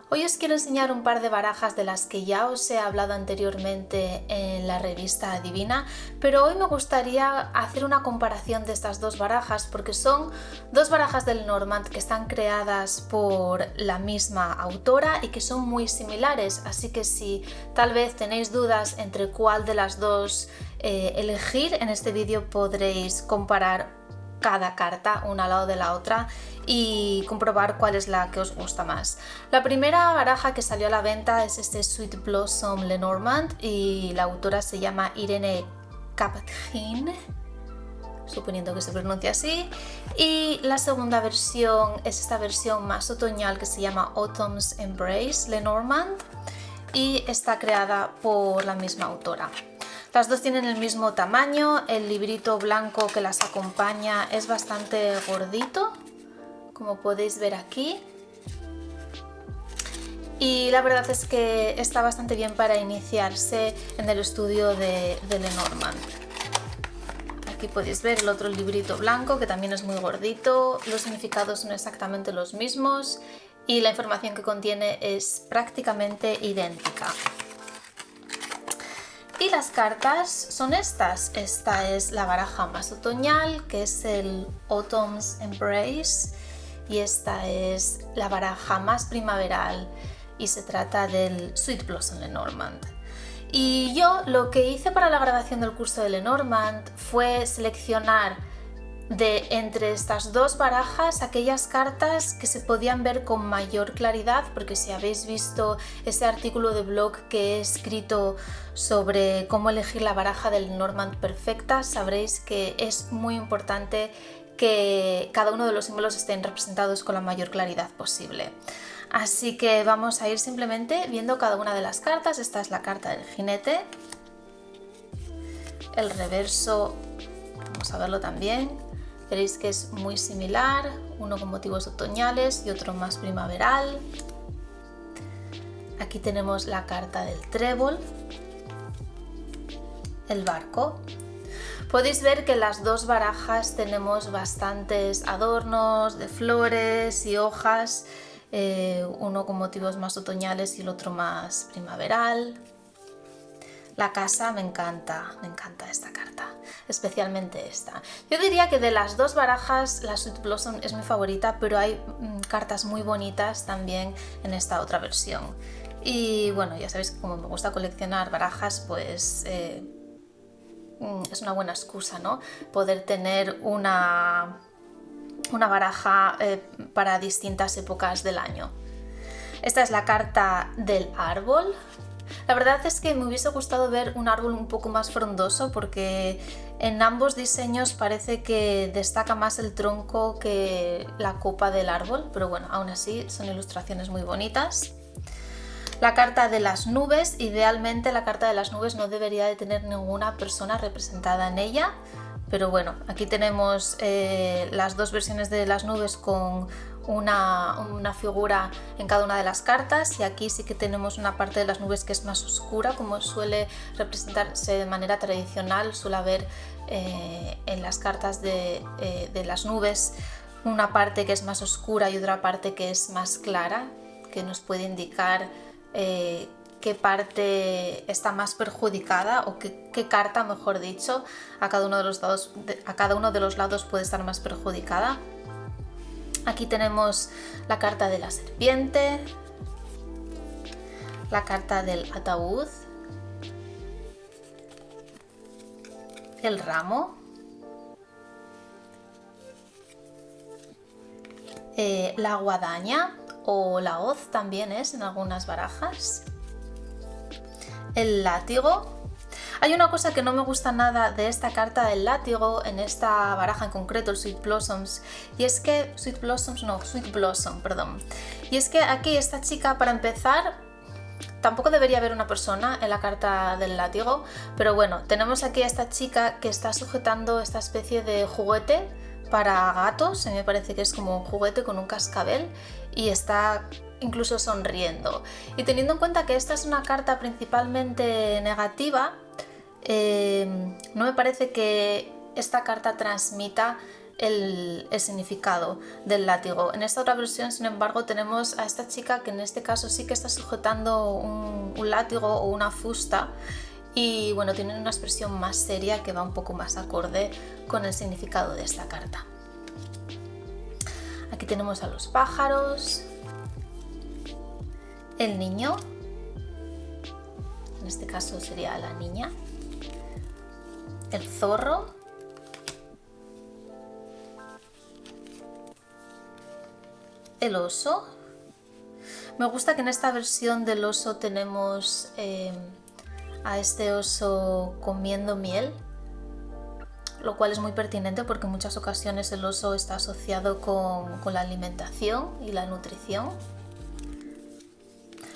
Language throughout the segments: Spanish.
Hoy os quiero enseñar un par de barajas de las que ya os he hablado anteriormente en la revista Adivina, pero hoy me gustaría hacer una comparación de estas dos barajas porque son dos barajas del Normand que están creadas por la misma autora y que son muy similares, así que si tal vez tenéis dudas entre cuál de las dos elegir, en este vídeo podréis comparar cada carta una al lado de la otra y comprobar cuál es la que os gusta más. La primera baraja que salió a la venta es este Sweet Blossom Lenormand y la autora se llama Irene Kapteyn, suponiendo que se pronuncia así, y la segunda versión es esta versión más otoñal que se llama Autumn's Embrace Lenormand y está creada por la misma autora. Las dos tienen el mismo tamaño, el librito blanco que las acompaña es bastante gordito, como podéis ver aquí. Y la verdad es que está bastante bien para iniciarse en el estudio de Lenormand. Aquí podéis ver el otro librito blanco que también es muy gordito, los significados son exactamente los mismos y la información que contiene es prácticamente idéntica. Y las cartas son estas. Esta es la baraja más otoñal, que es el Autumn's Embrace, y esta es la baraja más primaveral y se trata del Sweet Blossom Lenormand. Y yo lo que hice para la grabación del curso de Lenormand fue seleccionar de entre estas dos barajas aquellas cartas que se podían ver con mayor claridad, porque si habéis visto ese artículo de blog que he escrito sobre cómo elegir la baraja del Lenormand perfecta, sabréis que es muy importante que cada uno de los símbolos estén representados con la mayor claridad posible. Así que vamos a ir simplemente viendo cada una de las cartas. Esta es la carta del jinete, el reverso, vamos a verlo también. Veréis que es muy similar, uno con motivos otoñales y otro más primaveral. Aquí tenemos la carta del trébol, el barco. Podéis ver que en las dos barajas tenemos bastantes adornos de flores y hojas, uno con motivos más otoñales y el otro más primaveral. La casa me encanta esta carta, especialmente esta. Yo diría que de las dos barajas la Sweet Blossom es mi favorita, pero hay cartas muy bonitas también en esta otra versión. Y bueno, ya sabéis que como me gusta coleccionar barajas, pues es una buena excusa, ¿no? Poder tener una baraja para distintas épocas del año. Esta es la carta del árbol. La verdad es que me hubiese gustado ver un árbol un poco más frondoso porque en ambos diseños parece que destaca más el tronco que la copa del árbol, pero bueno, aún así son ilustraciones muy bonitas. La carta de las nubes, idealmente la carta de las nubes no debería de tener ninguna persona representada en ella, pero bueno, aquí tenemos las dos versiones de las nubes con una figura en cada una de las cartas, y aquí sí que tenemos una parte de las nubes que es más oscura, como suele representarse de manera tradicional. Suele haber en las cartas de las nubes una parte que es más oscura y otra parte que es más clara, que nos puede indicar qué parte está más perjudicada o qué carta, mejor dicho, a cada uno de los lados puede estar más perjudicada. Aquí tenemos la carta de la serpiente, la carta del ataúd, el ramo, la guadaña o la hoz también es en algunas barajas, el látigo. Hay una cosa que no me gusta nada de esta carta del látigo, en esta baraja en concreto, el Sweet Blossoms, y es que Sweet Blossom, perdón. Y es que aquí esta chica, para empezar, tampoco debería haber una persona en la carta del látigo, pero bueno, tenemos aquí a esta chica que está sujetando esta especie de juguete para gatos, me parece que es como un juguete con un cascabel, y está incluso sonriendo. Y teniendo en cuenta que esta es una carta principalmente negativa, no me parece que esta carta transmita el significado del látigo. En esta otra versión, sin embargo, tenemos a esta chica que en este caso sí que está sujetando un látigo o una fusta y bueno, tiene una expresión más seria que va un poco más acorde con el significado de esta carta. Aquí tenemos a los pájaros, el niño, en este caso sería la niña, el zorro, el oso. Me gusta que en esta versión del oso tenemos a este oso comiendo miel, lo cual es muy pertinente porque en muchas ocasiones el oso está asociado con la alimentación y la nutrición.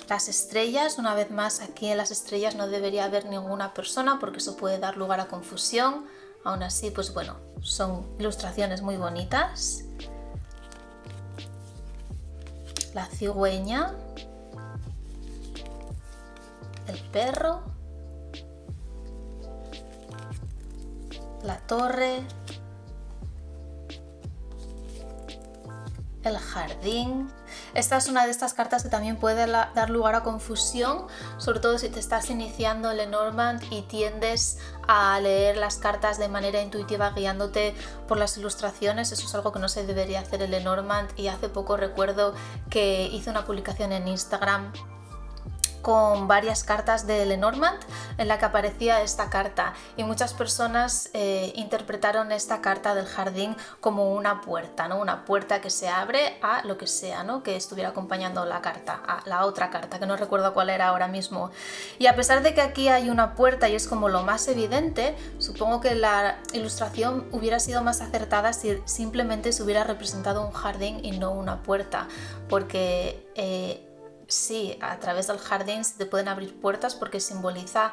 Las estrellas, una vez más, aquí en las estrellas no debería haber ninguna persona porque eso puede dar lugar a confusión. Aún así, pues bueno, son ilustraciones muy bonitas. La cigüeña, el perro, la torre, el jardín. Esta es una de estas cartas que también puede dar lugar a confusión, sobre todo si te estás iniciando en Lenormand y tiendes a leer las cartas de manera intuitiva guiándote por las ilustraciones. Eso es algo que no se debería hacer en Lenormand y hace poco recuerdo que hice una publicación en Instagram con varias cartas de Lenormand en la que aparecía esta carta y muchas personas interpretaron esta carta del jardín como una puerta, ¿no? Una puerta que se abre a lo que sea, ¿no? Que estuviera acompañando la carta, a la otra carta, que no recuerdo cuál era ahora mismo. Y a pesar de que aquí hay una puerta y es como lo más evidente, supongo que la ilustración hubiera sido más acertada si simplemente se hubiera representado un jardín y no una puerta, porque sí, a través del jardín se te pueden abrir puertas porque simboliza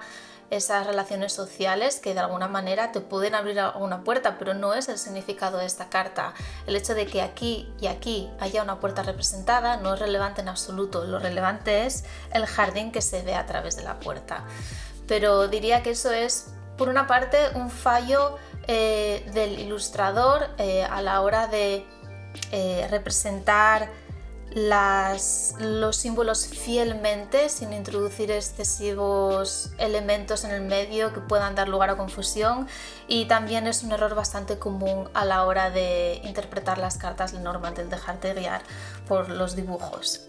esas relaciones sociales que de alguna manera te pueden abrir alguna puerta, pero no es el significado de esta carta. El hecho de que aquí y aquí haya una puerta representada no es relevante en absoluto, lo relevante es el jardín que se ve a través de la puerta. Pero diría que eso es, por una parte, un fallo del ilustrador a la hora de representar los símbolos fielmente sin introducir excesivos elementos en el medio que puedan dar lugar a confusión, y también es un error bastante común a la hora de interpretar las cartas Lenormand, el dejarte guiar por los dibujos.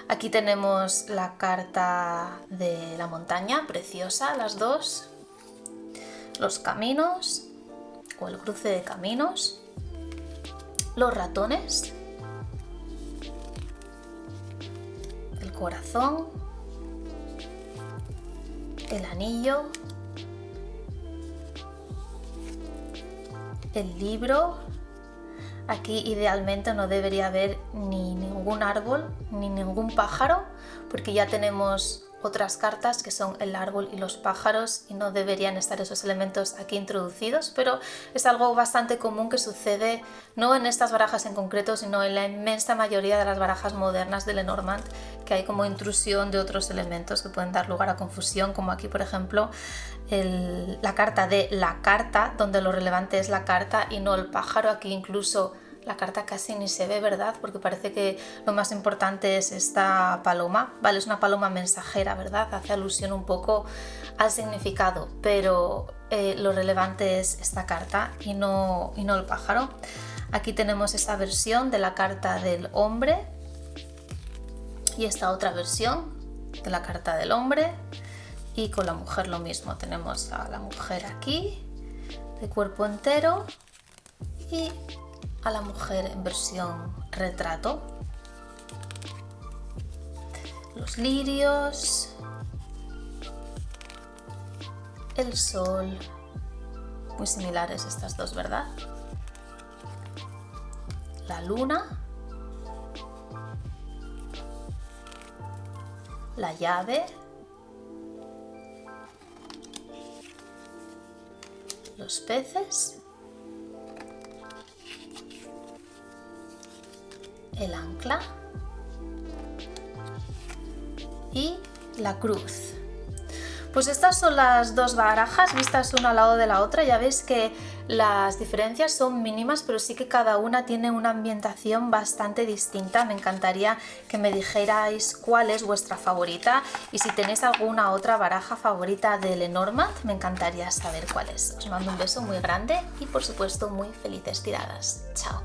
Aquí tenemos la carta de la montaña, preciosa las dos, los caminos o el cruce de caminos, los ratones, corazón, el anillo, el libro. Aquí idealmente no debería haber ni ningún árbol ni ningún pájaro porque ya tenemos otras cartas que son el árbol y los pájaros y no deberían estar esos elementos aquí introducidos, pero es algo bastante común que sucede no en estas barajas en concreto, sino en la inmensa mayoría de las barajas modernas de Lenormand, que hay como intrusión de otros elementos que pueden dar lugar a confusión, como aquí por ejemplo la carta de la carta, donde lo relevante es la carta y no el pájaro. Aquí incluso la carta casi ni se ve, ¿verdad? Porque parece que lo más importante es esta paloma, ¿vale? Es una paloma mensajera, ¿verdad? Hace alusión un poco al significado, pero lo relevante es esta carta y no el pájaro. Aquí tenemos esta versión de la carta del hombre y esta otra versión de la carta del hombre, y con la mujer lo mismo. Tenemos a la mujer aquí, de cuerpo entero, y a la mujer en versión retrato. Los lirios, el sol, muy similares estas dos, ¿verdad? La luna, la llave, los peces, el ancla y la cruz. Pues estas son las dos barajas vistas una al lado de la otra. Ya veis que Las diferencias son mínimas, pero sí que cada una tiene una ambientación bastante distinta. Me encantaría que me dijerais cuál es vuestra favorita y si tenéis alguna otra baraja favorita de Lenormand, me encantaría saber cuál es. Os mando un beso muy grande y por supuesto muy felices tiradas. Chao.